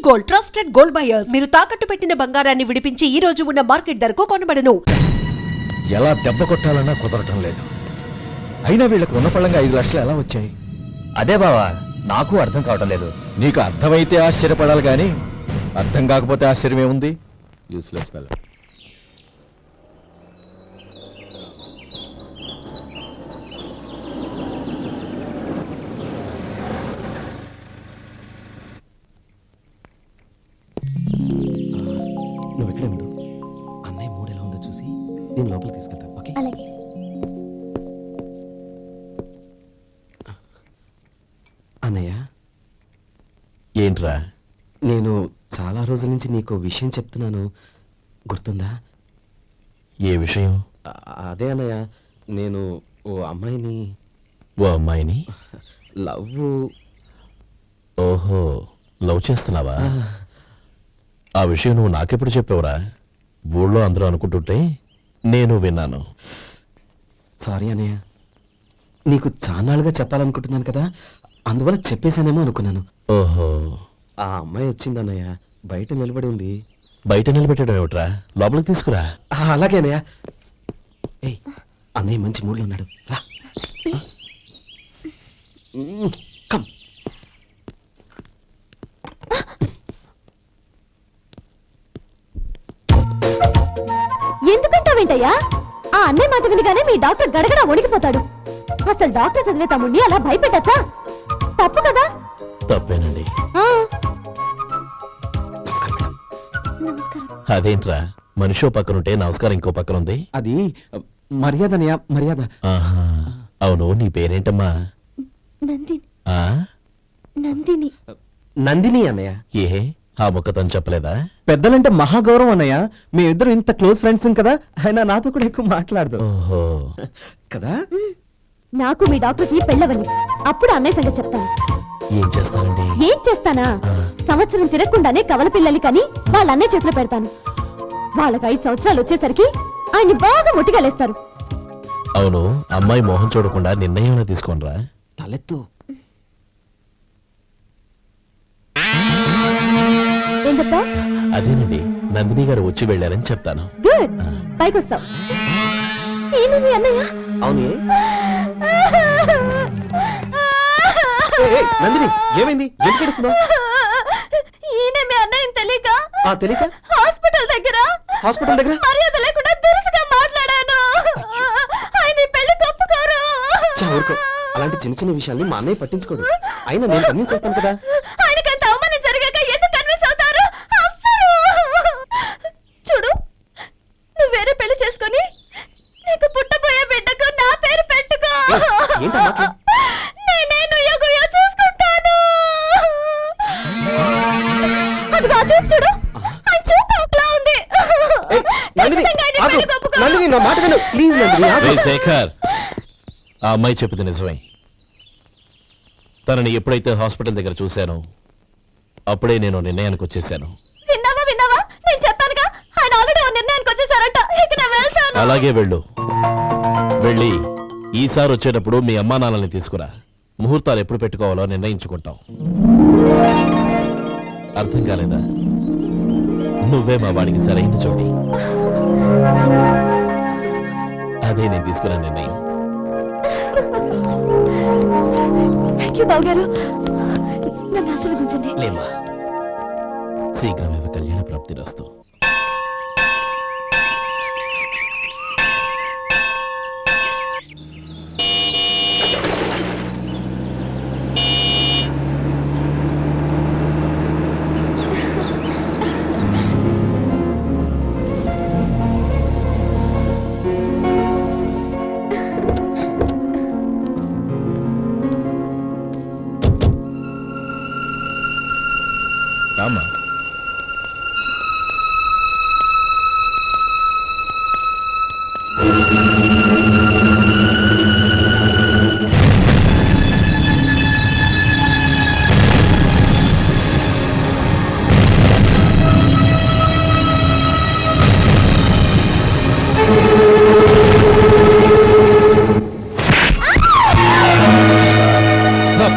Gold, trusted gold buyers. మీరు తాకట్టు పెట్టిన బంగారాన్ని విడిపించి ఈ రోజు ఉన్న మార్కెట్ ధరకు కొనబడను. ఎలా దెబ్బ కొట్టాలన్నా కుదరటం లేదు. అయినా వీళ్ళకి ఉన్నపళ్ళంగా 5 లక్షలు ఎలా వచ్చాయి? అదే బావా, నాకు అర్థం కావటం లేదు. నీకు అర్థమైతే ఆశ్చర్యపడాలి కానీ అర్థం కాకపోతే ఆశ్చర్యం ఏముంది? Useless fellow. నువ్వు ఎక్కడే ఉండు. అన్నయ్య మూడు ఎలా ఉందో చూసి నేను లోపలికి తీసుకెళ్తాను. ఓకే? అలాగే. అన్నయ్య, ఏంట్రా? నేను చాలా రోజుల నుంచి నీకు విషయం చెప్తున్నాను, గుర్తుందా? ఏ విషయం? అదే అన్నయ్య, నేను ఓ అమ్మాయిని లవ్. ఓహో, లవ్ చేస్తున్నావా? ఆ విషయం నువ్వు నాకెప్పుడు చెప్పావురా? ఊళ్ళో అందరూ అనుకుంటుంటే నేను విన్నాను. సారీ అన్నయ్య, నీకు చాన్నాళ్ళుగా చెప్పాలనుకుంటున్నాను కదా, అందువల్ల చెప్పేశానేమో అనుకున్నాను. ఓహో, ఆ అమ్మాయి వచ్చింది అన్నయ్య, బయట నిలబడి ఉంది. బయట నిలబెట్టడం ఏమిట్రా? లోపలికి తీసుకురా. అలాగే అన్నయ్య. ఏయ్, అన్నయ్య మంచి మూడ్లో ఉన్నాడు, రా. కమ్. ఎందుకంటావేంటయ్యా? ఆ అన్నయ్య మాట వినగానే మీ డాక్టర్ గడగడ వణికిపోతాడు. అసలు డాక్టర్ చదివే తమ్ముడిని అలా భయపెట్టచ్చా? తప్పు కదా? తప్పేనండి. నమస్కారం. అదేంట్రా, మనిషో పక్కనుంటే నమస్కారం ఇంకో పక్కన ఉంది? అది మర్యాద అన్నయ్య, మర్యాద. ఆహా, అవును, నీ పేరేంటమ్మా? నందిని. ఆ? నందిని. నందిని అన్నయ్య. ఏ, ఆ ముక్క తను చెప్పలేదా? పెద్దలంటే మహాగౌరవం అన్నయ్య, మేమిద్దరు ఇంత క్లోజ్ ఫ్రెండ్స్ కదా, ఆయన నాతో కూడా ఎక్కువ మాట్లాడదు ఓహో కదా. నాకు మీ డాక్టర్కి పెళ్ళవని అప్పుడు అన్నయ్య సంగతి చెప్తాను. ఏం చేస్తానండి? ఏం చేస్తానా? సంవత్సరం తిరగకుండానే కవల పిల్లలు కని వాళ్ళ అన్నయ్య చేతిలో పెడతాను. వాళ్ళకి 5 సంవత్సరాలు వచ్చేసరికి ఆయన్ని బాగా ముట్టిగలేస్తారు. అవును, అమ్మాయి మోహం చూడకుండా నిర్ణయం తీసుకోనరా? తలెత్తు. ఏం చెప్తావు? అదేనండి, నందిని గారు వచ్చి వెళ్ళారని చెప్తాను. గుడ్, పైకి వస్తావు. ఏమి మీ అన్నయ్య? అవును. నందిని, ఏమైంది? ఎందుకు ఏడుస్తున్నావు? ఈయన మీ అన్నయ్యని తెలియక తెలియక హాస్పిటల్ దగ్గర మర్యాద లేకుండా దురుసుగా మాట్లాడాను. ఆయన ఈ పెళ్లి తప్పుకోరు. ఊరుకో, అలాంటి చిన్న చిన్న విషయాల్ని మా అన్నయ్య పట్టించుకోడు. అయినా నేను కన్విన్స్ చేస్తాను కదా. ఆయనకి అంత అవమానం జరిగాక ఎందుకు కన్విన్స్ అవుతారు? చూడు, నువ్వు వేరే పెళ్లి చేసుకొని నీకు పుట్టబోయే బిడ్డకు నా పేరు పెట్టుకో. నేనే నుయ్యగుయ్య చూసుకుంటాను. అదిగో ఆ చూపు చూడు, ఆ చూపు ఒకలా ఉంది. శేఖర్, ఆ అమ్మాయి చెప్పింది నిజమే. తనని ఎప్పుడైతే హాస్పిటల్ దగ్గర చూశానో అప్పుడే నేను నిర్ణయానికి వచ్చేసాను. విన్నావా? నేను చెప్పానుగా, ఆయన ఆల్రెడీ ఓ నిర్ణయానికి వచ్చేసారట. ఇక నేను వెళ్తాను. అలాగే వెళ్ళు. వెళ్ళి ఈసారి వచ్చేటప్పుడు మీ అమ్మా నాన్నల్ని తీసుకురా. ముహూర్తాలు ఎప్పుడు పెట్టుకోవాలో నిర్ణయించుకుంటాం. అర్థం కాలేదా? నువ్వే మా వాడికి సరైన చోటి. అదే నేను తీసుకున్న నిర్ణయం. బావగారు, నన్ను ఆశీర్వదించండి. లేమ్మా, శీఘ్రమేవ కళ్యాణ ప్రాప్తి రస్తు. రామా,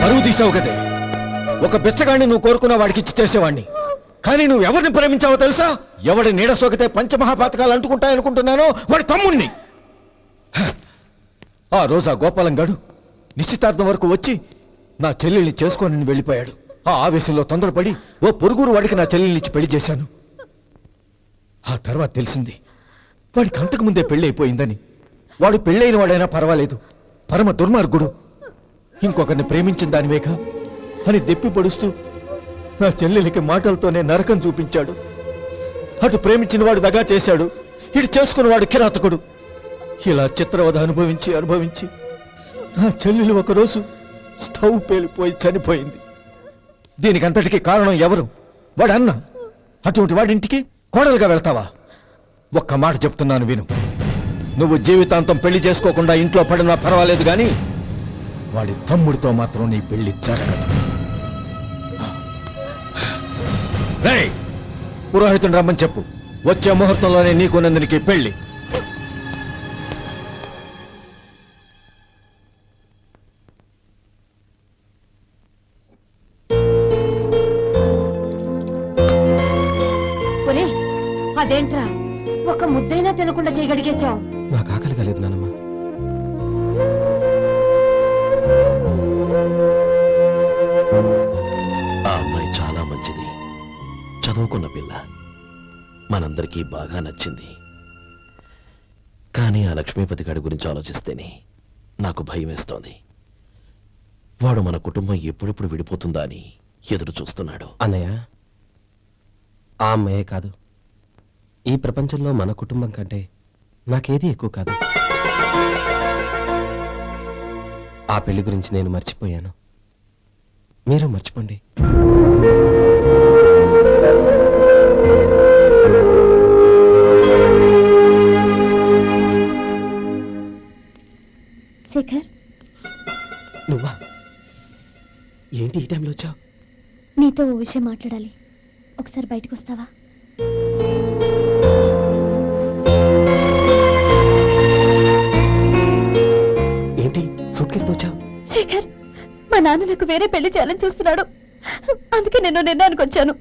పరువు తీసావు కదే. ఒక బిచ్చగాడిని నువ్వు కోరుకున్న వాడికి ఇచ్చి చేసేవాడిని. కానీ నువ్వు ఎవరిని ప్రేమించావో తెలుసా? ఎవడి నీడ సోకితే పంచమహాపాతకాలు అంటుకుంటాయనుకుంటున్నానో వాడి తమ్ముణ్ణి. ఆ రోజు ఆ గోపాలం గాడు నిశ్చితార్థం వరకు వచ్చి నా చెల్లెల్ని చేసుకొని వెళ్ళిపోయాడు. ఆ ఆవేశంలో తొందరపడి ఓ పొరుగురు వాడికి నా చెల్లెల్నిచ్చి పెళ్లి చేశాను. ఆ తర్వాత తెలిసింది వాడికి అంతకు ముందే పెళ్లి అయిపోయిందని. వాడు పెళ్ళైన వాడైనా పర్వాలేదు, పరమ దుర్మార్గుడు. ఇంకొకరిని ప్రేమించిన దానివేగా అని దెప్పి పొడుస్తూ నా చెల్లెలికి మాటలతోనే నరకం చూపించాడు. అటు ప్రేమించిన వాడు దగా చేశాడు, ఇటు చేసుకున్నవాడు కిరాతకుడు. ఇలా చిత్రవద అనుభవించి నా చెల్లెలు ఒకరోజు స్టవ్ పేలిపోయి చనిపోయింది. దీనికంతటికీ కారణం ఎవరు? వాడు అన్న. అటువంటి వాడింటికి కోడలుగా వెళ్తావా? ఒక్క మాట చెప్తున్నాను విను. నువ్వు జీవితాంతం పెళ్లి చేసుకోకుండా ఇంట్లో పడినా పర్వాలేదు, కానీ వాడి తమ్ముడితో మాత్రం నీ పెళ్లి జరగదు. రేయ్, పురోహితుని రమ్మని చెప్పు. వచ్చే ముహూర్తంలోనే నీకు నందినికి పెళ్లి. అదేంట్రా ఒక ముద్దైనా తినకుండా చేయగడిగేశావు? నాకు ఆకలి కాలేదు నానమ్మ. ఆ అమ్మాయి చాలా మంచిది, చదువుకున్న పిల్ల, మనందరికీ బాగా నచ్చింది. కానీ ఆ లక్ష్మీపతి గారి గురించి ఆలోచిస్తేనే నాకు భయం వేస్తోంది. వాడు మన కుటుంబం ఎప్పుడెప్పుడు విడిపోతుందా అని ఎదురు చూస్తున్నాడు. అన్నయ్య, ఆ అమ్మాయే కాదు, ఈ ప్రపంచంలో మన కుటుంబం కంటే నాకేది ఎక్కువ కాదు. ఆ పెళ్లి గురించి నేను మర్చిపోయాను, మీరు మర్చిపోండి. శేఖర్, నువ్వా? ఏంటి ఈ టైంలో వచ్చావు? నీతో ఓ విషయం మాట్లాడాలి, ఒకసారి బయటకు వస్తావా? ఏంటి సూట్ కేసుతో వచ్చావు? శేఖర్, మా నాన్న నాకు వేరే పెళ్లి చేయాలని చూస్తున్నాడు. అందుకే నేను నిర్ణయానికి వచ్చాను.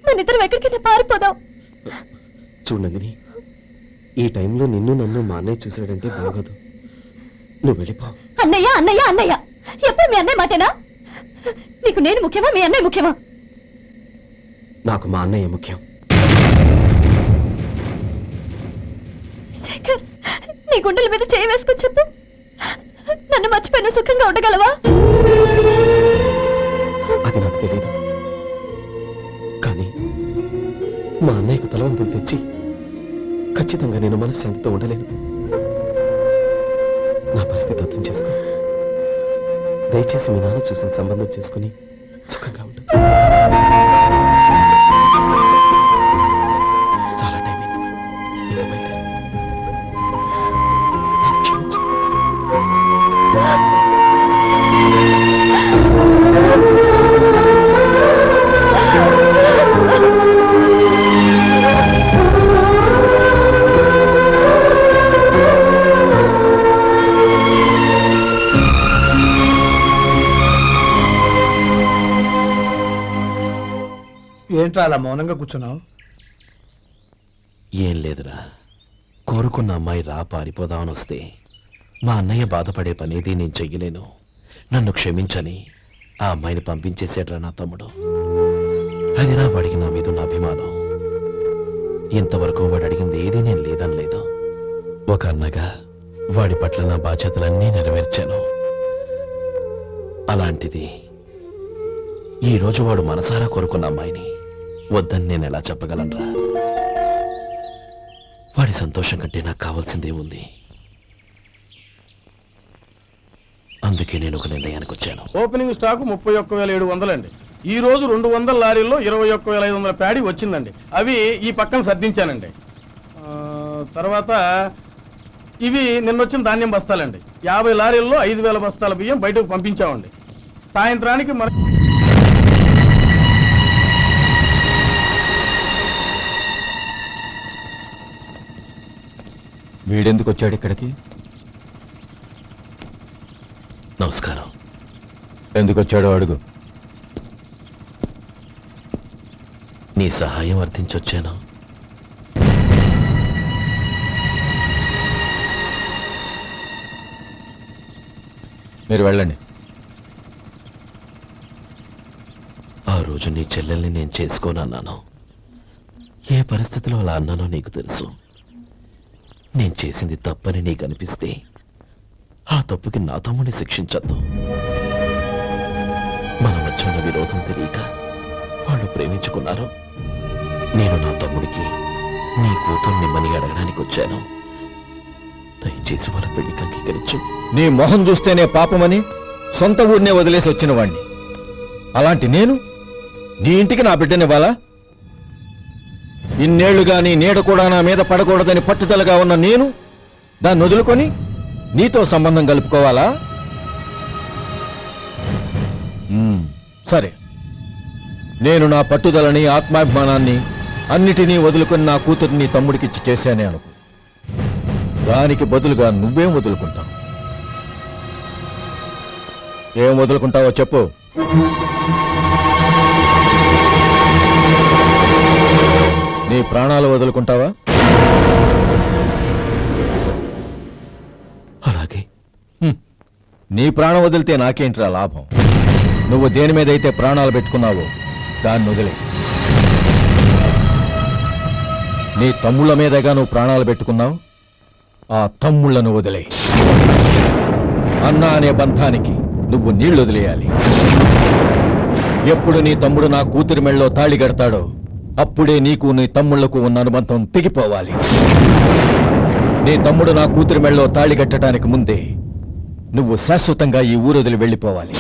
మన ఇద్దరం ఎక్కడికైనా పారిపోదాం. చూడండి, ఈ టైంలో నిన్ను నన్ను మా అన్నయ్య చూశాడంటే బాగోదు. నువ్వు వెళ్ళిపో. అన్నయ్య అన్నయ్య అన్నయ్య, ఎప్పుడు మీ అన్నయ్య మాటేనా? నీకు నేను ముఖ్యమా, మీ అన్నయ్య ముఖ్యమా? నాకు మా అన్నయ్య ముఖ్యం. శేఖర్, నీ గుండెల మీద చేయి వేసుకొని చెప్పు, నన్ను మర్చిపోయిన సుఖంగా ఉండగలవా? అది నాకు తెలియదు, కానీ మా అన్నయ్యకు తలవంపులు తెచ్చి ఖచ్చితంగా నేను మనశ్శాంతితో ఉండలేను. నా పరిస్థితి అర్థం చేసుకో. దయచేసి మీ నాన్న చూసిన సంబంధం చేసుకుని సుఖంగా ఉంటుంది. చాలా టైం అయింది, ఇంకా బయలుదేరు. నన్ను క్షమించు. ఏంట్రా అలా మౌనంగా కూర్చున్నావు? ఏం లేదురా, కోరుకున్న అమ్మాయి రా పారిపోదామని వస్తే మా అన్నయ్య బాధపడే పనేది నేను చెయ్యలేను. నన్ను క్షమించని ఆ అమ్మాయిని పంపించేసాడ్రా నా తమ్ముడు. అది నా వాడికి నా మీద ఉన్న అభిమానం. ఇంతవరకు వాడు అడిగింది ఏది నేను లేదనలేదు. ఒక అన్నగా వాడి పట్ల నా బాధ్యతలన్నీ నెరవేర్చాను. అలాంటిది ఈరోజు వాడు మనసారా కోరుకున్న అమ్మాయిని వద్దని నేను ఎలా చెప్పగలనరా? వాడి సంతోషం కంటే నాకు కావాల్సిందే ఉంది. అందుకే నేను ఒక నిర్ణయానికి వచ్చాను. ఓపెనింగ్ స్టాక్ 31,700 అండి. ఈ రోజు 200 లారీల్లో 21,500 ప్యాడీ వచ్చిందండి. అవి ఈ పక్కన సర్దించానండి. తర్వాత ఇవి నిన్నొచ్చిన ధాన్యం బస్తాలండి. 50 లారీల్లో 5,000 బస్తాల బియ్యం బయటకు పంపించామండి. సాయంత్రానికి మన వీడెందుకు వచ్చాడు ఇక్కడికి? నమస్కారం. ఎందుకు వచ్చాడో అడుగు. నీ సహాయం అర్థించొచ్చాను. మీరు వెళ్ళండి. ఆ రోజు నీ చెల్లెల్ని నేను చేసుకోనన్నాను. ఏ పరిస్థితిలో అలా అన్నానో నీకు తెలుసు. నేను చేసింది తప్పని నీకు అనిపిస్తే ఆ తప్పుకి నా తమ్ముడిని శిక్షించద్దు. మన మధ్య ఉన్న విరోధం తెలియక వాళ్ళు ప్రేమించుకున్నారు. నేను నా తమ్ముడికి నీ కూతుర్ని మని అడగడానికి వచ్చాను. దయచేసి వాళ్ళ పెళ్లికి అంగీకరించు. నీ మొహం చూస్తేనే పాపమని సొంత ఊరినే వదిలేసి వచ్చిన వాణ్ణి. అలాంటి నేను నీ ఇంటికి నా బిడ్డనివ్వాలా? ఇన్నేళ్లుగా నీ నీడ కూడా నా మీద పడకూడదని పట్టుదలగా ఉన్న నేను దాన్ని వదులుకొని నీతో సంబంధం కలుపుకోవాలా? సరే, నేను నా పట్టుదలని ఆత్మాభిమానాన్ని అన్నిటినీ వదులుకొని నా కూతుర్ని తమ్ముడికిచ్చి చేశానే అనుకో. దానికి బదులుగా నువ్వేం వదులుకుంటావు? ఏం వదులుకుంటావో చెప్పు. నీ ప్రాణాలు వదులుకుంటావా? అలాగే. నీ ప్రాణం వదిలితే నాకేంట్రా లాభం? నువ్వు దేని మీద అయితే ప్రాణాలు పెట్టుకున్నావో దాన్ని వదిలే. నీ తమ్ముళ్ళ మీదగా నువ్వు ప్రాణాలు పెట్టుకున్నావు. ఆ తమ్ముళ్లను వదిలే. అన్న అనే బంధానికి నువ్వు నీళ్లు వదిలేయాలి. ఎప్పుడు నీ తమ్ముడు నా కూతురి మెళ్ళలో తాళి కడతాడో అప్పుడే నీకు నీ తమ్ముళ్లకు ఉన్న అనుబంధం తెగిపోవాలి. నీ తమ్ముడు నా కూతురి మెళ్ళలో తాళి కట్టడానికి ముందే నువ్వు శాశ్వతంగా ఈ ఊరొదిలి వెళ్ళిపోవాలి.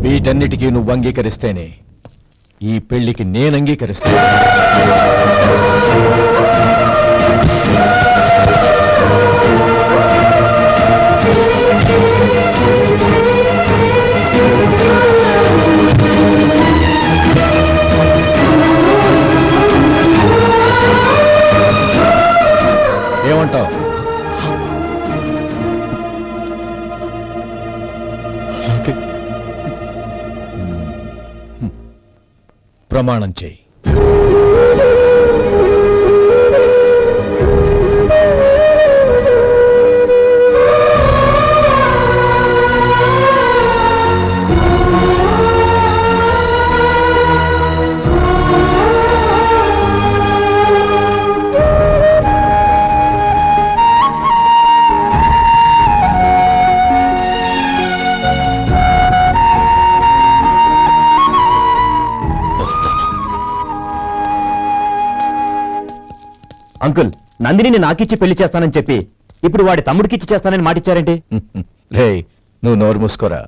వీటన్నిటికీ నువ్వు అంగీకరిస్తేనే ఈ పెళ్లికి నేను అంగీకరిస్తాను. ఏమంటావు? ప్రమాణం చేయి. అంకుల్, నందిని నాకిచ్చి పెళ్లి చేస్తానని చెప్పి ఇప్పుడు వాడి తమ్ముడికిచ్చి చేస్తానని మాటిచ్చారేంటి? రే, నువ్వు నోరు మూసుకోరా.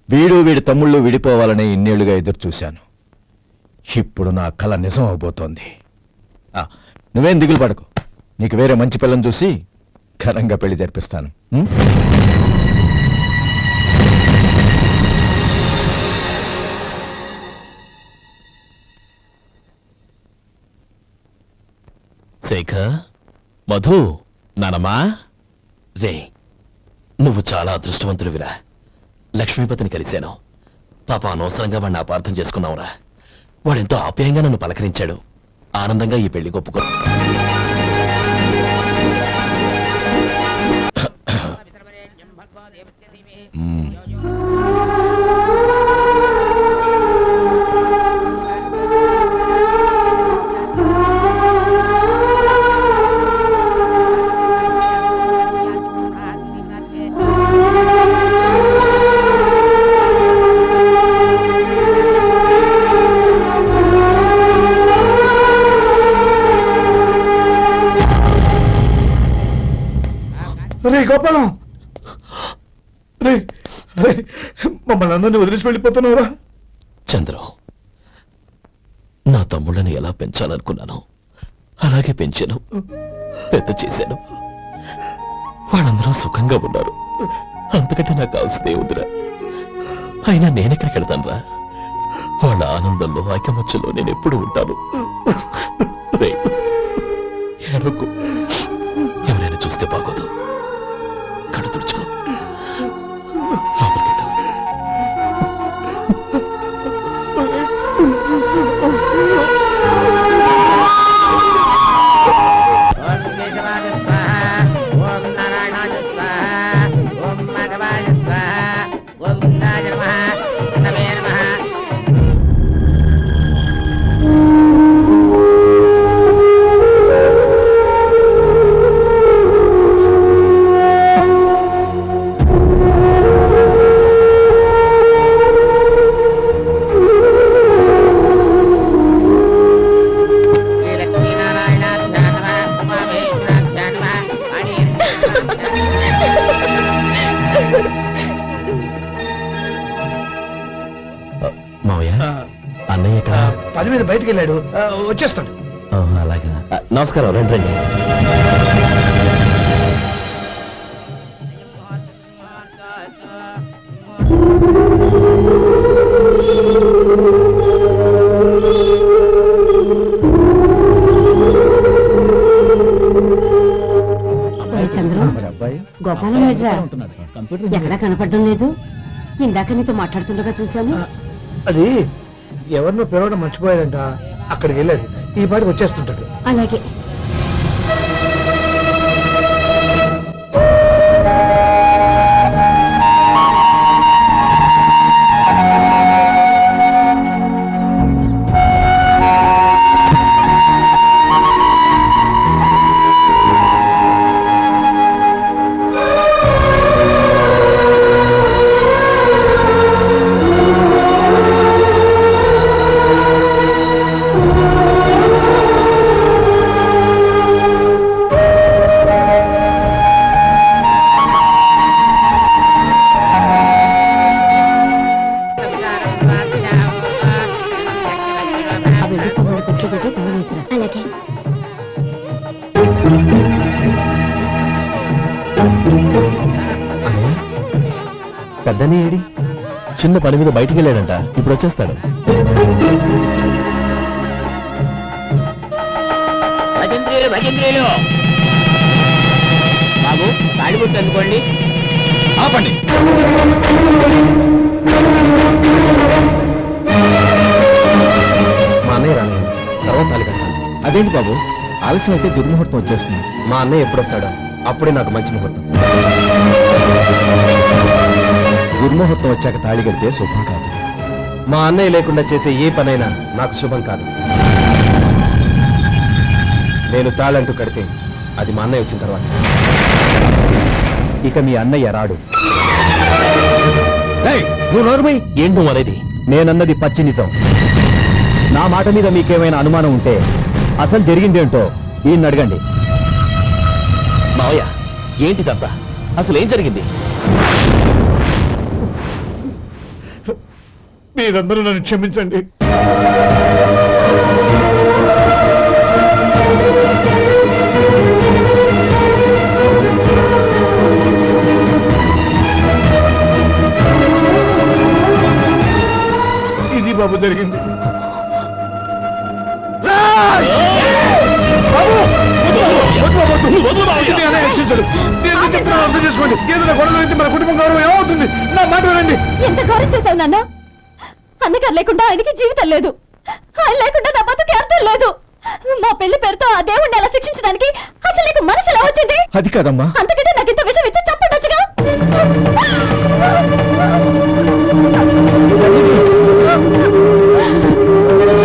వీడి తమ్ముళ్ళు విడిపోవాలని ఇన్నేళ్లుగా ఎదురు చూశాను. ఇప్పుడు నా కల నిజం అవబోతోంది. నువ్వేం దిగులు పడకు. నీకు వేరే మంచి పిల్లని చూసి ఘనంగా పెళ్లి జరిపిస్తాను. శేఖర్, మధు, నానమ్మా, రే, నువ్వు చాలా అదృష్టవంతుడివిరా. లక్ష్మీపతిని కలిశాను. పాప అనవసరంగా వాడిని అపార్థం చేసుకున్నావురా. వాడెంతో ఆప్యాయంగా నన్ను పలకరించాడు. ఆనందంగా ఈ పెళ్లి ఒప్పుకో. రే గోపాలం, రే రే, మమ్మల్ని అందరినీ వదిలేసి వెళ్ళిపోతున్నావురా? చంద్రం, నా తమ్ముళ్ళని ఎలా పెంచాలనుకున్నాను అలాగే పెంచాను, పెద్ద చేశాను. వాళ్ళందరూ సుఖంగా ఉన్నారు. అంతకంటే నాకు కావాల్సిందే ఉందిరా. అయినా నేనెక్కడికి వెళ్తానురా? వాళ్ళ ఆనందంలో ఐకమత్యంలో నేను ఎప్పుడు ఉంటాను. రే, ఏడవకు. ఎవరైనా చూస్తే బాగోదు. కళ్ళు తుడుచుకో. లోపలికి వెళ్ళు. అన్నయ్య ఇక్కడ పని మీద బయటికి వెళ్ళాడు, వచ్చేస్తాడు. అలాగా నమస్కారం, రండి రండి. చంద్రు, గోపాలం ఎడ్రా ఎక్కడా కనపడడం లేదు. ఇందాక నీతో మాట్లాడుతుండగా చూశాను. అది ఎవరినో పిలవడం మర్చిపోయాడంట, అక్కడికి వెళ్ళాడు. ఈ పాటికి వచ్చేస్తుంటాడు. అలాగే. అలాగే. పెద్దని ఏడి? చిన్న పని మీద బయటికి వెళ్ళాడంట, ఇప్పుడు వచ్చేస్తాడు. భజంత్రీలు బాబు, తాడిబుట్టు అందుకోండి. ఆపండి. మా అన్నయ్య రాని తర్వాత తాళి కట్టాలి. అదేంటి బాబు, ఆలస్యం అయితే దుర్ముహూర్తం వచ్చేస్తుంది. మా అన్నయ్య ఎప్పుడు వస్తాడో అప్పుడే నాకు మంచి ముహూర్తం. దుర్ముహూర్తం వచ్చాక తాళి కడితే శుభం కాదు. మా అన్నయ్య లేకుండా చేసే ఏ పనైనా నాకు శుభం కాదు. నేను తాళంటూ కడితే అది మా అన్నయ్య వచ్చిన తర్వాత. ఇక మీ అన్నయ్య రాడు. నువ్వు నోరుమై. ఏంటి నువ్వు అనేది? నేనన్నది పచ్చి నిజం. నా మాట మీద మీకేమైనా అనుమానం ఉంటే అసలు జరిగిందేంటో ఈయన్ని అడగండి. మావయ్య, ఏంటిదంతా? అసలు ఏం జరిగింది? మీరందరూ నన్ను క్షమించండి. ఇది బాబు జరిగింది. అర్థం చేసుకోండి. ఏదైనా గొడవ అయితే మన కుటుంబం గౌరవం ఏమవుతుంది? నా మాట వినండి. ఎంత గౌరవం చేశావు నాన్న? అన్నగారు లేకుండా ఆయనకి జీవితం లేదు, ఆయన లేకుండా నా బతుకు అర్థం లేదు. మా పెళ్లి పేరుతో ఆ దేవుణ్ణి ఎలా శిక్షించడానికి అసలు నీకు మనసు ఎలా వచ్చింది? అది కాదమ్మా. అంతకంటే నాకు ఇంత విషయం ఇచ్చి చెప్పండొచ్చుగా.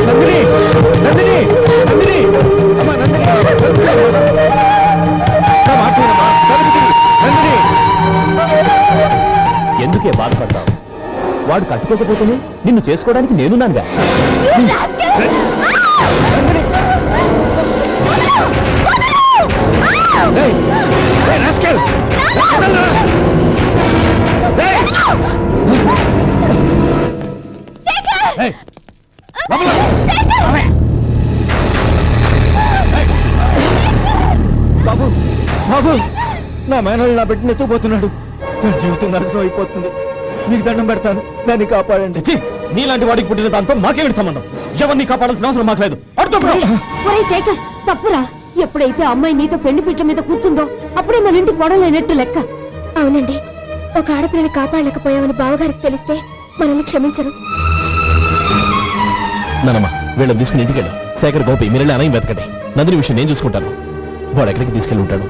నందిని, నందిని, నందిని, అమ్మా నందిని, నా మాట వినమ్మా. తలుపు తీయి. నందిని, ఎందుకే బాధపడతావు? వాడు కట్టుకోకపోతేనే నిన్ను చేసుకోవడానికి నేనున్నానుగా. ఏయ్, ఏయ్, rascal! ఏయ్! ఏయ్, లోపల! ఏయ్! బాబు, బాబు, నా మేనల్ని నా బిడ్డను ఎత్తుకుపోతున్నాడు. నా జీవితం నాశనం అయిపోతుంది. మీకు దండం పెడతాను, దాన్ని కాపాడండి. చిచ్చి, నీలాంటి వాడికి పుట్టిన దాంతో మాకేమిటి సంబంధం? ఎవరిని కాపాడాల్సిన అవసరం మాకు లేదు. ఒరేయ్ శేఖర్, తప్పురా. ఎప్పుడైతే అమ్మాయి నీతో పెళ్లి పీటల మీద కూర్చుందో అప్పుడే మన ఇంటికి గొడవలైనట్టు లెక్క. అవునండి, ఒక ఆడపిల్లని కాపాడలేకపోయామని బావగారికి తెలిస్తే మనల్ని క్షమించరు. నానమ్మ, వీళ్ళని తీసుకుని ఇంటికి వెళ్ళు. శేఖర్, గోపి, మీరు వెళ్ళి అన్నయ్య వెతకండి. నందిని విషయం నేను చూసుకుంటాను. వాడు ఎక్కడికి తీసుకెళ్ళి ఉంటాడు?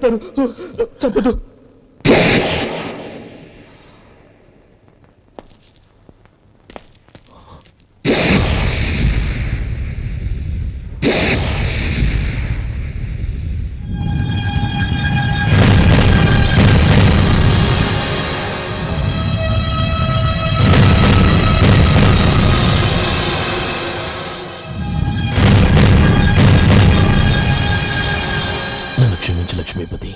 చంపేస్తాను. చంపదు. నన్ను క్షమించు లక్ష్మీపతి.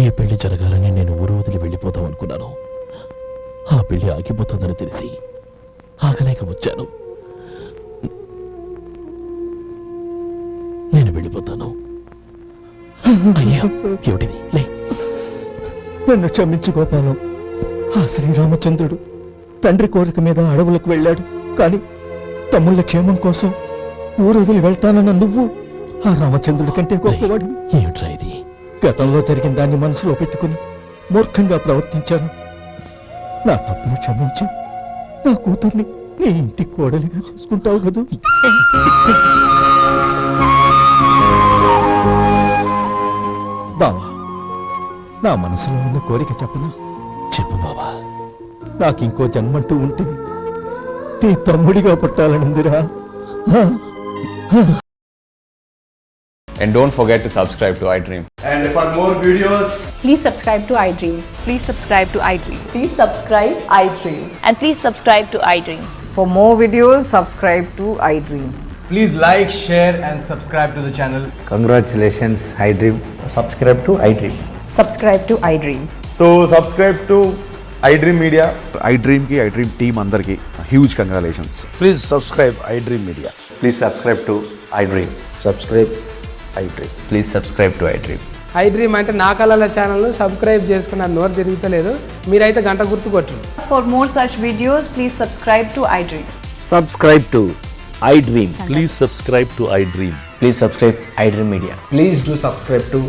ఏ పెళ్లి జరగాలని నేను ఊరు వదిలి వెళ్ళిపోదాం అనుకున్నాను. ఆ పెళ్లి ఆగిపోతుందని తెలిసి ఆగలేక వచ్చాను. నేను వెళ్ళిపోతాను. అయ్యా, ఏమిటిది? లే. నన్ను క్షమించు గోపాలం. ఆ శ్రీరామచంద్రుడు తండ్రి కోరిక మీద అడవులకు వెళ్ళాడు. కానీ తమ్ముళ్ళ క్షేమం కోసం ఊరు వదిలి వెళ్తానన్న నువ్వు ఆ రామచంద్రుడి కంటే గొప్పవాడు. ఏమిట్రా ఇది? గతంలో జరిగిన దాన్ని మనసులో పెట్టుకుని మూర్ఖంగా ప్రవర్తించాను. నా తప్పును క్షమించి నా కూతుర్ని నీ ఇంటి కోడలిగా చూసుకుంటావు కదా. బావా, నా మనసులో ఉన్న కోరిక చెప్పనా? చెప్పు బావా. నాకు ఇంకో జన్మంటూ ఉంటే నీ తమ్ముడిగా పుట్టాలనుందిరా. And don't forget to subscribe to iDream. And for more videos, Please subscribe to iDream. Please subscribe to iDream. Please subscribe iDream. And please subscribe to iDream. For more videos, subscribe to iDream. please like, share, and subscribe to the channel. Congratulations, iDream. Subscribe to iDream. Subscribe to iDream. So subscribe to iDream Media. iDream ki iDream team andarki huge congratulations. Please subscribe iDream Media. Please subscribe to iDream. Subscribe iDream. Please subscribe to iDream. iDream అంటే నా కళల ఛానల్ను subscribe చేసుకున్న నోరు తిరుగుతలేదు. మీరైతే గంట గుర్తు కొట్టండి. For more such videos, please subscribe to iDream. Subscribe to iDream. Please subscribe to iDream. Please subscribe iDream Media. Please do subscribe to